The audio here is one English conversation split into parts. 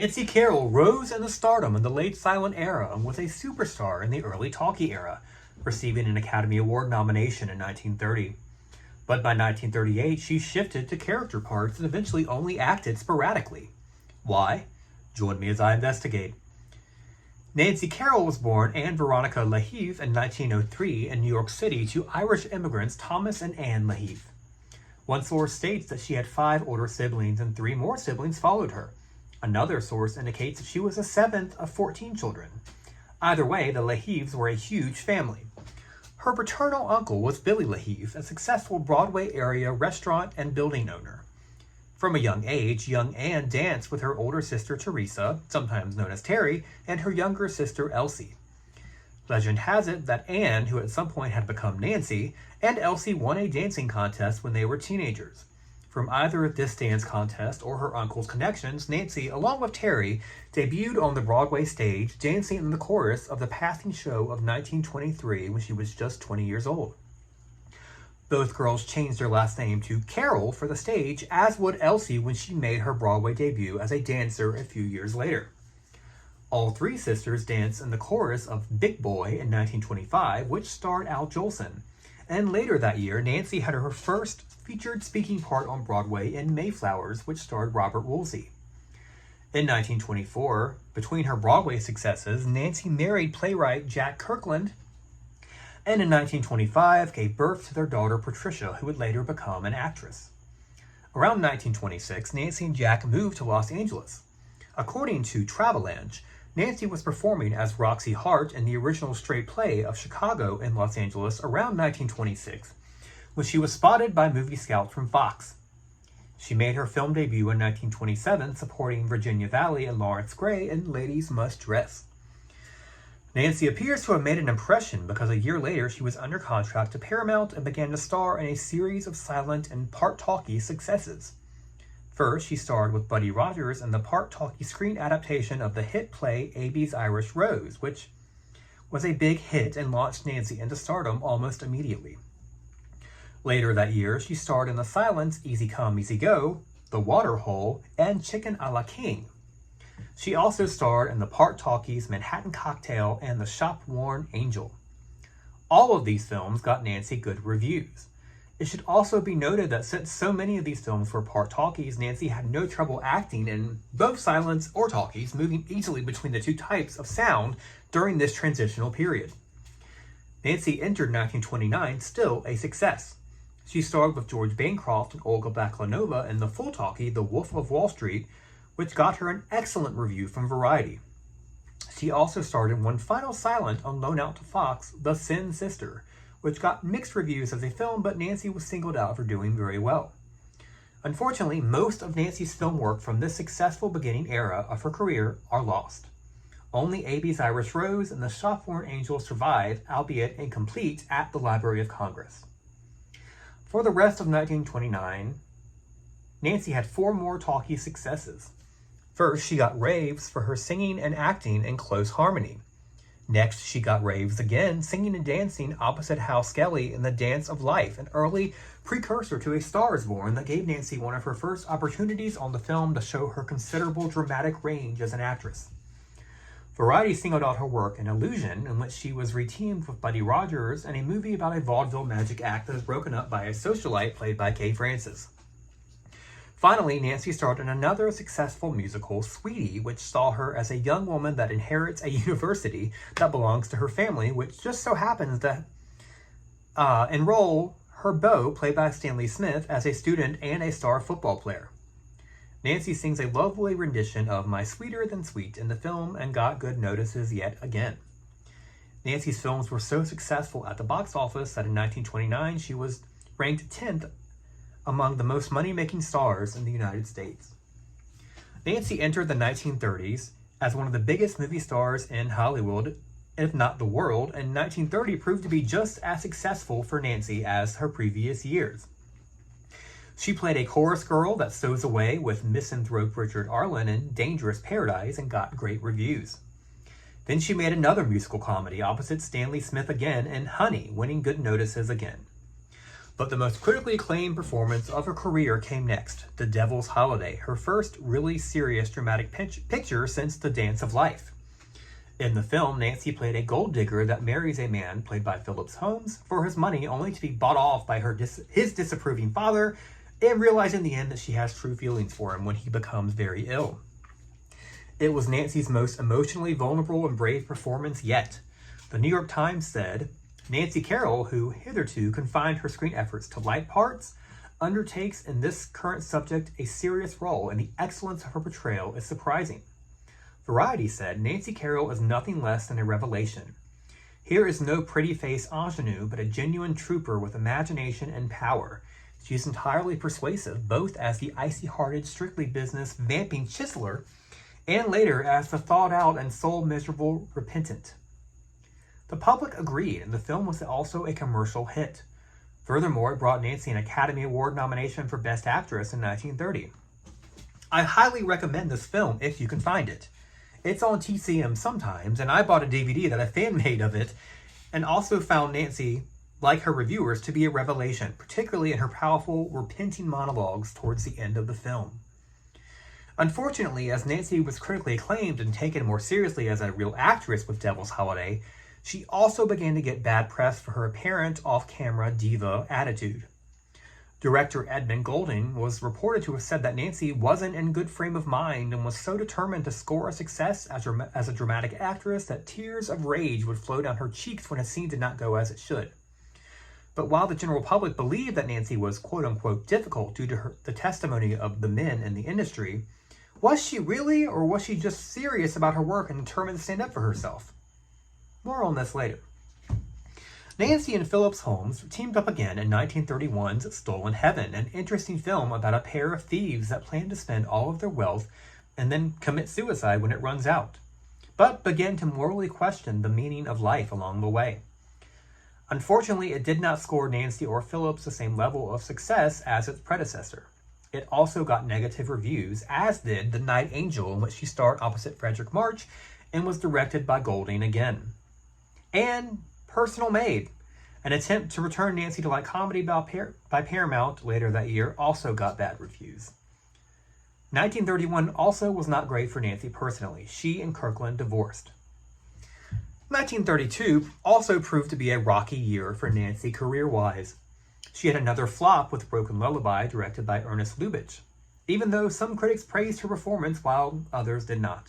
NANCY CARROLL rose into stardom in the late silent era and was a superstar in the early talkie era, receiving an Academy Award nomination in 1930. But by 1938, she shifted to character parts and eventually only acted sporadically. Why? Join me as I investigate. NANCY CARROLL was born Anne Veronica LaHeve in 1903 in New York City to Irish immigrants Thomas and Anne LaHeve. One source states that she had 5 older siblings and 3 more siblings followed her. Another source indicates that she was the 7th of 14 children. Either way, the LaHeves were a huge family. Her paternal uncle was Billy LaHeve, a successful Broadway area restaurant and building owner. From a young age, young Anne danced with her older sister Teresa, sometimes known as Terry, and her younger sister Elsie. Legend has it that Anne, who at some point had become Nancy, and Elsie won a dancing contest when they were teenagers. From either this dance contest or her uncle's connections, Nancy, along with Terry, debuted on the Broadway stage, dancing in the chorus of the passing show of 1923 when she was just 20 years old. Both girls changed their last name to Carroll for the stage, as would Elsie when she made her Broadway debut as a dancer a few years later. All 3 sisters danced in the chorus of Big Boy in 1925, which starred Al Jolson. And later that year, Nancy had her first featured speaking part on Broadway in Mayflowers, which starred Robert Woolsey. In 1924, between her Broadway successes, Nancy married playwright Jack Kirkland, and in 1925 gave birth to their daughter Patricia, who would later become an actress. Around 1926, Nancy and Jack moved to Los Angeles. According to Travelange, Nancy was performing as Roxy Hart in the original straight play of Chicago in Los Angeles around 1926, when she was spotted by movie scouts from Fox. She made her film debut in 1927, supporting Virginia Valley and Lawrence Gray in Ladies Must Dress. Nancy appears to have made an impression because a year later she was under contract to Paramount and began to star in a series of silent and part-talkie successes. First, she starred with Buddy Rogers in the part-talkie screen adaptation of the hit play Abie's Irish Rose, which was a big hit and launched Nancy into stardom almost immediately. Later that year, she starred in the silents Easy Come, Easy Go, The Water Hole, and Chicken a la King. She also starred in the part-talkies Manhattan Cocktail and The Shop-Worn Angel. All of these films got Nancy good reviews. It should also be noted that since so many of these films were part-talkies, Nancy had no trouble acting in both silents or talkies, moving easily between the 2 types of sound during this transitional period. Nancy entered 1929 still a success. She starred with George Bancroft and Olga Baklanova in the full talkie The Wolf of Wall Street, which got her an excellent review from Variety. She also starred in one final silent on loan out to Fox, The Sin Sister, which got mixed reviews as a film, but Nancy was singled out for doing very well. Unfortunately, most of Nancy's film work from this successful beginning era of her career are lost. Only Abie's Irish Rose and The Shop-Worn Angel survive, albeit incomplete, at the Library of Congress. For the rest of 1929, Nancy had 4 more talkie successes. First, she got raves for her singing and acting in Close Harmony. Next, she got raves again, singing and dancing opposite Hal Skelly in The Dance of Life, an early precursor to A Star is Born that gave Nancy one of her first opportunities on the film to show her considerable dramatic range as an actress. Variety singled out her work in Illusion, in which she was reteamed with Buddy Rogers in a movie about a vaudeville magic act that is broken up by a socialite played by Kay Francis. Finally, Nancy starred in another successful musical, Sweetie, which saw her as a young woman that inherits a university that belongs to her family, which just so happens to enroll her beau, played by Stanley Smith, as a student and a star football player. Nancy sings a lovely rendition of My Sweeter Than Sweet in the film and got good notices yet again. Nancy's films were so successful at the box office that in 1929 she was ranked 10th among the most money-making stars in the United States. Nancy entered the 1930s as one of the biggest movie stars in Hollywood, if not the world, and 1930 proved to be just as successful for Nancy as her previous years. She played a chorus girl that stows away with misanthrope Richard Arlen in Dangerous Paradise and got great reviews. Then she made another musical comedy opposite Stanley Smith again in Honey, winning good notices again. But the most critically acclaimed performance of her career came next, The Devil's Holiday, her first really serious dramatic picture since The Dance of Life. In the film, Nancy played a gold digger that marries a man, played by Phillips Holmes, for his money, only to be bought off by his disapproving father, and realize in the end that she has true feelings for him when he becomes very ill. It was Nancy's most emotionally vulnerable and brave performance yet. The New York Times said, Nancy Carroll, who hitherto confined her screen efforts to light parts, undertakes in this current subject a serious role, and the excellence of her portrayal is surprising. Variety said, Nancy Carroll is nothing less than a revelation. Here is no pretty face ingenue, but a genuine trooper with imagination and power. She is entirely persuasive, both as the icy-hearted, strictly business, vamping chiseler, and later as the thawed-out and soul-miserable repentant. The public agreed, and the film was also a commercial hit. Furthermore, it brought Nancy an Academy Award nomination for Best Actress in 1930. I highly recommend this film if you can find it. It's on TCM sometimes, and I bought a DVD that a fan made of it, and also found Nancy, like her reviewers, to be a revelation, particularly in her powerful, repenting monologues towards the end of the film. Unfortunately, as Nancy was critically acclaimed and taken more seriously as a real actress with Devil's Holiday, she also began to get bad press for her apparent off-camera diva attitude. Director Edmund Goulding was reported to have said that Nancy wasn't in good frame of mind and was so determined to score a success as a dramatic actress that tears of rage would flow down her cheeks when a scene did not go as it should. But while the general public believed that Nancy was quote-unquote difficult due to the testimony of the men in the industry, was she really, or was she just serious about her work and determined to stand up for herself? More on this later. Nancy and Phillips Holmes teamed up again in 1931's Stolen Heaven, an interesting film about a pair of thieves that plan to spend all of their wealth and then commit suicide when it runs out, but begin to morally question the meaning of life along the way. Unfortunately, it did not score Nancy or Phillips the same level of success as its predecessor. It also got negative reviews, as did The Night Angel, in which she starred opposite Frederick March and was directed by Goulding again. And Personal Maid, an attempt to return Nancy to light comedy by Paramount later that year, also got bad reviews. 1931 also was not great for Nancy personally. She and Kirkland divorced. 1932 also proved to be a rocky year for Nancy career-wise. She had another flop with Broken Lullaby, directed by Ernest Lubitsch, even though some critics praised her performance while others did not.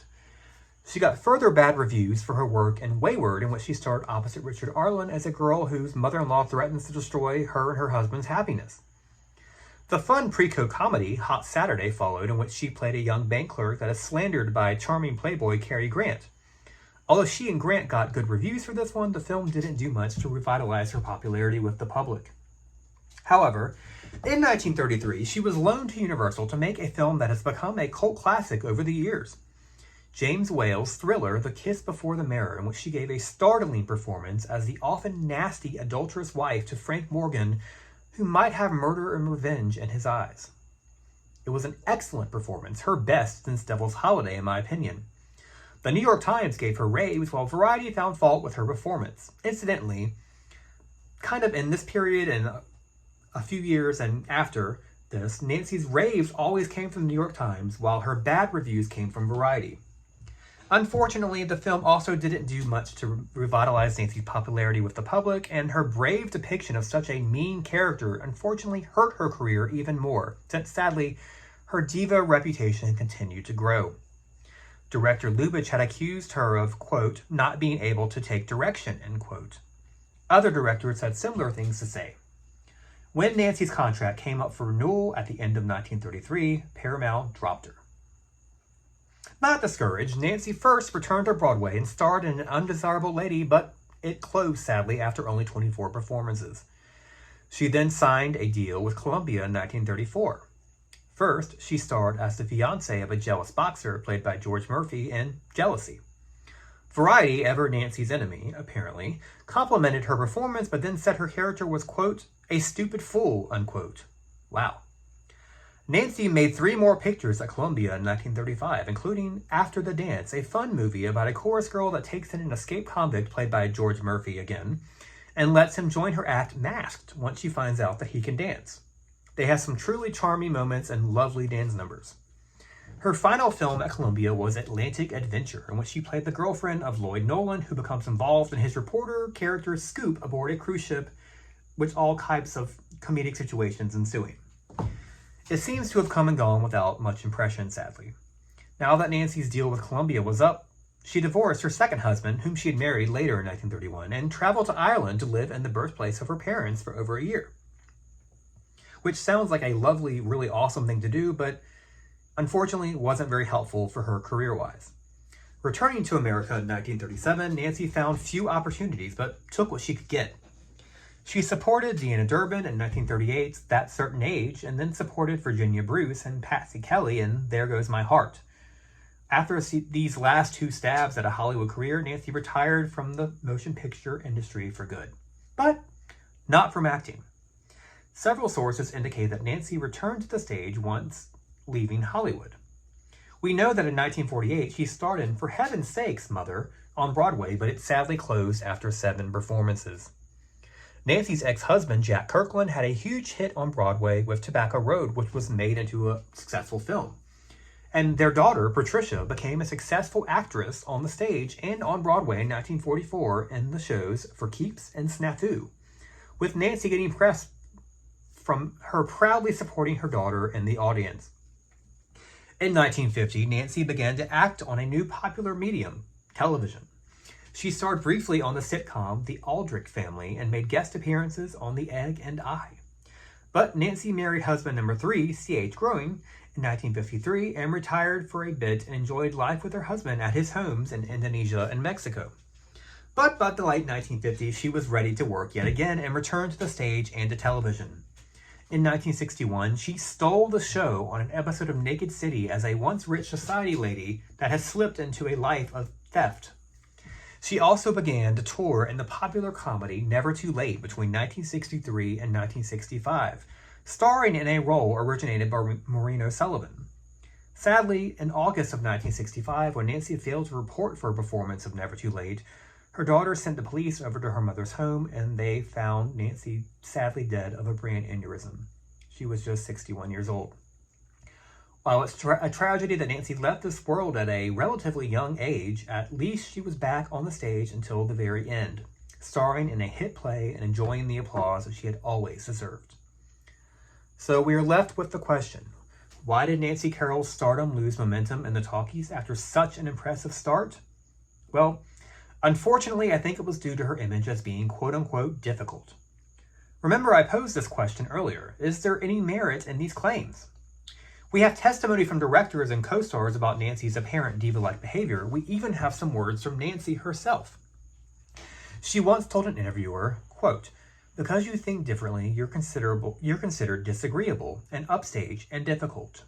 She got further bad reviews for her work in Wayward, in which she starred opposite Richard Arlen as a girl whose mother-in-law threatens to destroy her and her husband's happiness. The fun pre-co comedy Hot Saturday followed, in which she played a young bank clerk that is slandered by charming playboy Cary Grant. Although she and Grant got good reviews for this one, the film didn't do much to revitalize her popularity with the public. However, in 1933, she was loaned to Universal to make a film that has become a cult classic over the years. James Whale's thriller, The Kiss Before the Mirror, in which she gave a startling performance as the often nasty, adulterous wife to Frank Morgan, who might have murder and revenge in his eyes. It was an excellent performance, her best since Devil's Holiday, in my opinion. The New York Times gave her raves, while Variety found fault with her performance. Incidentally, kind of in this period and a few years and after this, Nancy's raves always came from the New York Times, while her bad reviews came from Variety. Unfortunately, the film also didn't do much to revitalize Nancy's popularity with the public, and her brave depiction of such a mean character unfortunately hurt her career even more, since sadly, her diva reputation continued to grow. Director Lubitsch had accused her of, quote, not being able to take direction, end quote. Other directors had similar things to say. When Nancy's contract came up for renewal at the end of 1933, Paramount dropped her. Not discouraged, Nancy first returned to Broadway and starred in An Undesirable Lady, but it closed sadly after only 24 performances. She then signed a deal with Columbia in 1934. First, she starred as the fiancée of a jealous boxer played by George Murphy in Jealousy. Variety, ever Nancy's enemy, apparently, complimented her performance, but then said her character was, quote, a stupid fool, unquote. Wow. Nancy made 3 more pictures at Columbia in 1935, including After the Dance, a fun movie about a chorus girl that takes in an escaped convict played by George Murphy again, and lets him join her act masked once she finds out that he can dance. They have some truly charming moments and lovely dance numbers. Her final film at Columbia was Atlantic Adventure, in which she played the girlfriend of Lloyd Nolan, who becomes involved in his reporter character's scoop aboard a cruise ship, with all types of comedic situations ensuing. It seems to have come and gone without much impression, sadly. Now that Nancy's deal with Columbia was up, she divorced her second husband, whom she had married later in 1931, and traveled to Ireland to live in the birthplace of her parents for over a year. Which sounds like a lovely, really awesome thing to do, but unfortunately wasn't very helpful for her career-wise. Returning to America in 1937, Nancy found few opportunities, but took what she could get. She supported Deanna Durbin in 1938's That Certain Age, and then supported Virginia Bruce and Patsy Kelly in There Goes My Heart. After these last two stabs at a Hollywood career, Nancy retired from the motion picture industry for good. But not from acting. Several sources indicate that Nancy returned to the stage once leaving Hollywood. We know that in 1948 she starred in For Heaven's Sakes, Mother on Broadway, but it sadly closed after 7 performances. Nancy's ex-husband, Jack Kirkland, had a huge hit on Broadway with Tobacco Road, which was made into a successful film. And their daughter, Patricia, became a successful actress on the stage and on Broadway in 1944 in the shows For Keeps and Snafu, with Nancy getting press from her proudly supporting her daughter in the audience. In 1950, Nancy began to act on a new popular medium, television. She starred briefly on the sitcom The Aldrich Family and made guest appearances on The Egg and I. But Nancy married husband number 3, C.H. Growing, in 1953 and retired for a bit and enjoyed life with her husband at his homes in Indonesia and Mexico. But by the late 1950s, she was ready to work yet again and returned to the stage and to television. In 1961, she stole the show on an episode of Naked City as a once rich society lady that has slipped into a life of theft. She also began to tour in the popular comedy Never Too Late between 1963 and 1965, starring in a role originated by Maureen O'Sullivan. Sadly, in August of 1965, when Nancy failed to report for a performance of Never Too Late, her daughter sent the police over to her mother's home, and they found Nancy sadly dead of a brain aneurysm. She was just 61 years old. While it's a tragedy that Nancy left this world at a relatively young age, at least she was back on the stage until the very end, starring in a hit play and enjoying the applause that she had always deserved. So we are left with the question, why did Nancy Carroll's stardom lose momentum in the talkies after such an impressive start? Well, unfortunately, I think it was due to her image as being quote-unquote difficult. Remember, I posed this question earlier. Is there any merit in these claims? We have testimony from directors and co-stars about Nancy's apparent diva-like behavior. We even have some words from Nancy herself. She once told an interviewer, quote, "Because you think differently, you're considered disagreeable and upstage and difficult.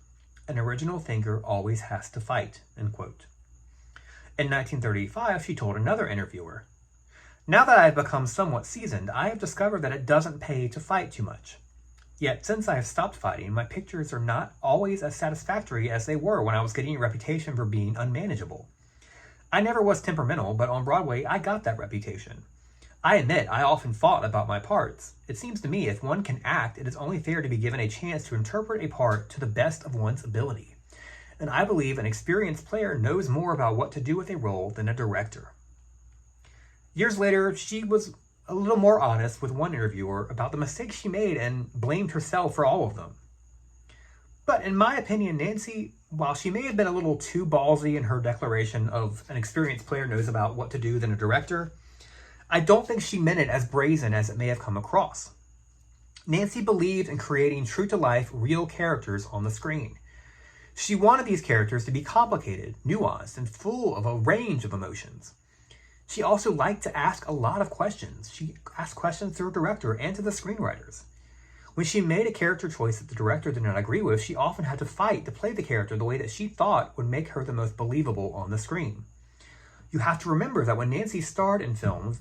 An original thinker always has to fight," end quote. In 1935, she told another interviewer, "Now that I have become somewhat seasoned, I have discovered that it doesn't pay to fight too much. Yet, since I have stopped fighting, my pictures are not always as satisfactory as they were when I was getting a reputation for being unmanageable. I never was temperamental, but on Broadway, I got that reputation. I admit I often fought about my parts. It seems to me if one can act, it is only fair to be given a chance to interpret a part to the best of one's ability. And I believe an experienced player knows more about what to do with a role than a director." Years later, she was a little more honest with one interviewer about the mistakes she made and blamed herself for all of them. But in my opinion, Nancy, while she may have been a little too ballsy in her declaration of an experienced player knows about what to do than a director, I don't think she meant it as brazen as it may have come across. Nancy believed in creating true-to-life, real characters on the screen. She wanted these characters to be complicated, nuanced, and full of a range of emotions. She also liked to ask a lot of questions. She asked questions to her director and to the screenwriters. When she made a character choice that the director did not agree with, she often had to fight to play the character the way that she thought would make her the most believable on the screen. You have to remember that when Nancy starred in films,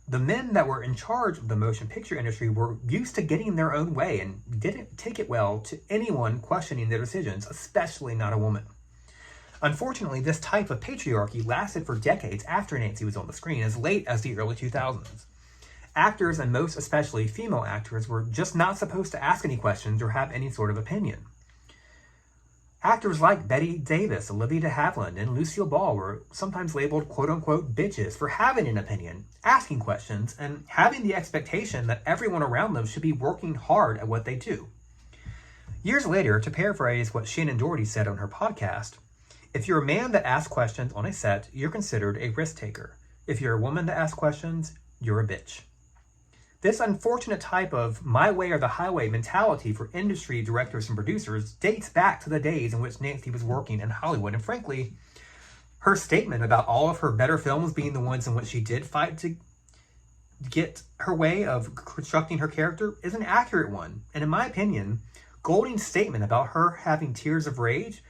the men that were in charge of the motion picture industry were used to getting their own way and didn't take it well to anyone questioning their decisions, especially not a woman. Unfortunately, this type of patriarchy lasted for decades after Nancy was on the screen, as late as the early 2000s. Actors, and most especially female actors, were just not supposed to ask any questions or have any sort of opinion. Actors like Bette Davis, Olivia de Havilland, and Lucille Ball were sometimes labeled quote-unquote bitches for having an opinion, asking questions, and having the expectation that everyone around them should be working hard at what they do. Years later, to paraphrase what Shannon Doherty said on her podcast, if you're a man that asks questions on a set, you're considered a risk taker. If you're a woman that asks questions, you're a bitch. This unfortunate type of my way or the highway mentality for industry directors and producers dates back to the days in which Nancy was working in Hollywood. And frankly, her statement about all of her better films being the ones in which she did fight to get her way of constructing her character is an accurate one. And in my opinion, Golding's statement about her having tears of rage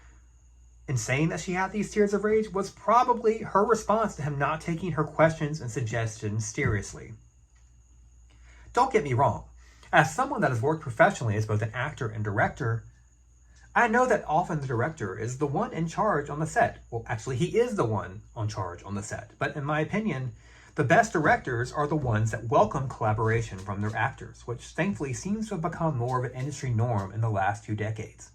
and saying that she had these tears of rage was probably her response to him not taking her questions and suggestions seriously. Don't get me wrong. As someone that has worked professionally as both an actor and director, I know that often the director is the one in charge on the set. Well, actually, he is the one on charge on the set. But in my opinion, the best directors are the ones that welcome collaboration from their actors, which thankfully seems to have become more of an industry norm in the last few decades.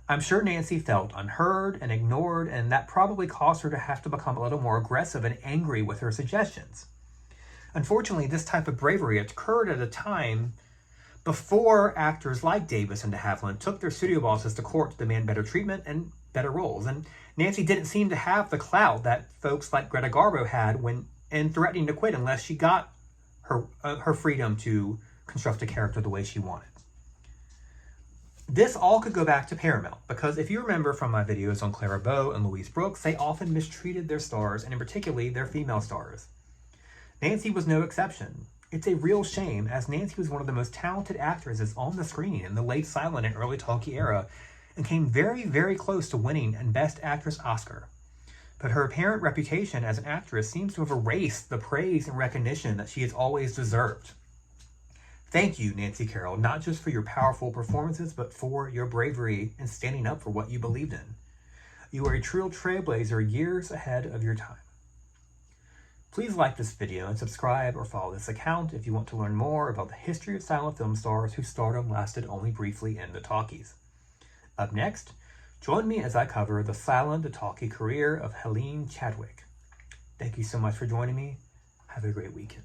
I'm sure Nancy felt unheard and ignored, and that probably caused her to have to become a little more aggressive and angry with her suggestions. Unfortunately, this type of bravery occurred at a time before actors like Davis and de Havilland took their studio bosses to court to demand better treatment and better roles. And Nancy didn't seem to have the clout that folks like Greta Garbo had in threatening to quit unless she got her freedom to construct a character the way she wanted. This all could go back to Paramount, because if you remember from my videos on Clara Bow and Louise Brooks, they often mistreated their stars, and in particular their female stars. Nancy was no exception. It's a real shame, as Nancy was one of the most talented actresses on the screen in the late silent and early talkie era, and came very, very close to winning an Best Actress Oscar. But her apparent reputation as an actress seems to have erased the praise and recognition that she has always deserved. Thank you, Nancy Carroll, not just for your powerful performances, but for your bravery in standing up for what you believed in. You are a true trailblazer years ahead of your time. Please like this video and subscribe or follow this account if you want to learn more about the history of silent film stars whose stardom lasted only briefly in the talkies. Up next, join me as I cover the silent to talkie career of Helene Chadwick. Thank you so much for joining me. Have a great weekend.